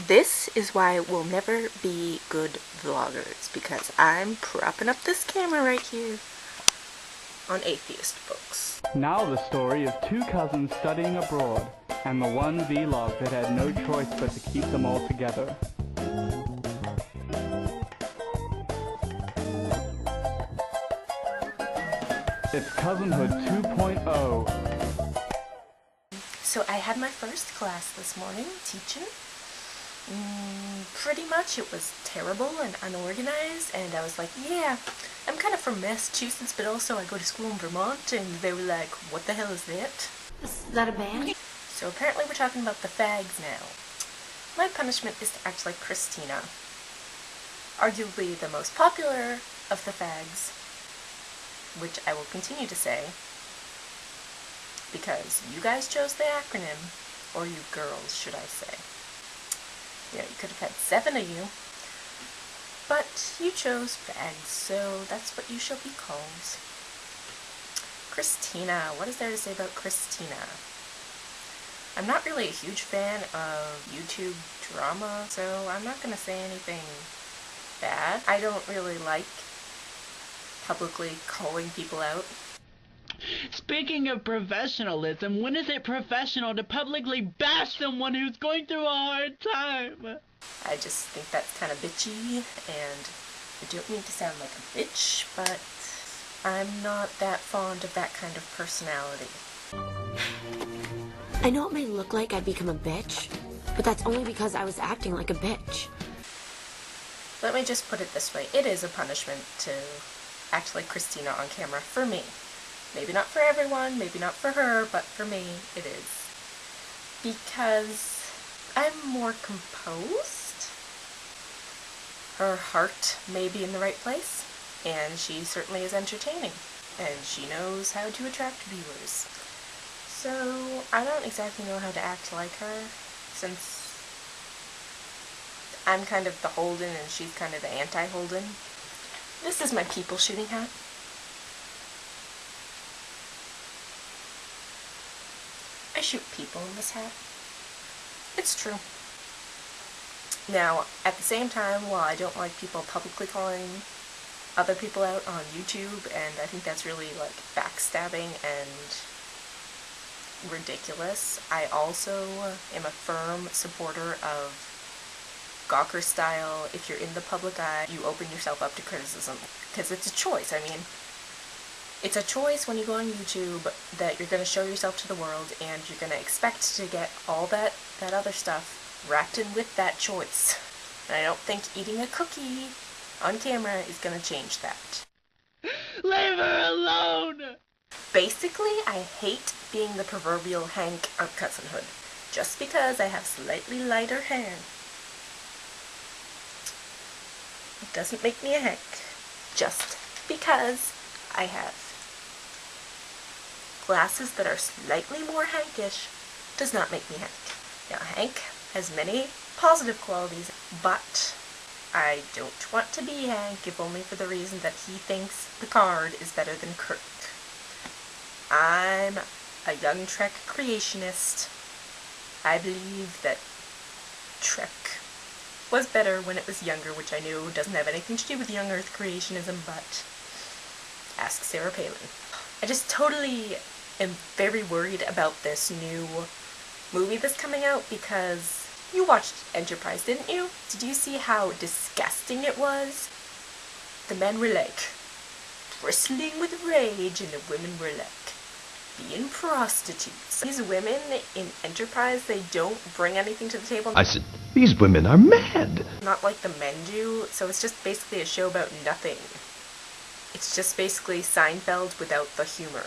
This is why we'll never be good vloggers, because I'm propping up this camera right here on atheist books. Now the story of two cousins studying abroad, and the one vlog that had no choice but to keep them all together. It's Cousinhood 2.0. So I had my first class this morning, teaching. Pretty much it was terrible and unorganized, and I was like, yeah, I'm kind of from Massachusetts, but also I go to school in Vermont, and they were like, what the hell is that? Is that a band? So apparently we're talking about the fags now. My punishment is to act like Kristina, arguably the most popular of the fags, which I will continue to say, because you guys chose the acronym, or you girls, should I say. You know, you could have had 7 of you, but you chose fags, so that's what you shall be called. Kristina. What is there to say about Kristina? I'm not really a huge fan of YouTube drama, so I'm not going to say anything bad. I don't really like publicly calling people out. Speaking of professionalism, when is it professional to publicly bash someone who's going through a hard time? I just think that's kind of bitchy, and I don't mean to sound like a bitch, but I'm not that fond of that kind of personality. I know it may look like I'd become a bitch, but that's only because I was acting like a bitch. Let me just put it this way. It is a punishment to act like Kristina on camera for me. Maybe not for everyone, maybe not for her, but for me, it is. Because I'm more composed. Her heart may be in the right place, and she certainly is entertaining, and she knows how to attract viewers. So I don't exactly know how to act like her, since I'm kind of the Holden and she's kind of the anti-Holden. This is my people shooting hat. I shoot people in this hat. It's true. Now, at the same time, while I don't like people publicly calling other people out on YouTube, and I think that's really, like, backstabbing and ridiculous, I also am a firm supporter of Gawker style. If you're in the public eye, you open yourself up to criticism, because it's a choice. I mean, it's a choice when you go on YouTube that you're going to show yourself to the world, and you're going to expect to get all that other stuff wrapped in with that choice. And I don't think eating a cookie on camera is going to change that. Leave her alone! Basically, I hate being the proverbial Hank of cousinhood, just because I have slightly lighter hair. It doesn't make me a Hank. Just because I have glasses that are slightly more Hankish does not make me Hank. Now, Hank has many positive qualities, but I don't want to be Hank if only for the reason that he thinks Picard is better than Kirk. I'm a young Trek creationist. I believe that Trek was better when it was younger, which I know doesn't have anything to do with young Earth creationism, but ask Sarah Palin. I just totally am very worried about this new movie that's coming out, because you watched Enterprise, didn't you? Did you see how disgusting it was? The men were like bristling with rage, and the women were like being prostitutes. These women in Enterprise, they don't bring anything to the table. I said, these women are mad. Not like the men do, so it's just basically a show about nothing. It's just basically Seinfeld without the humor.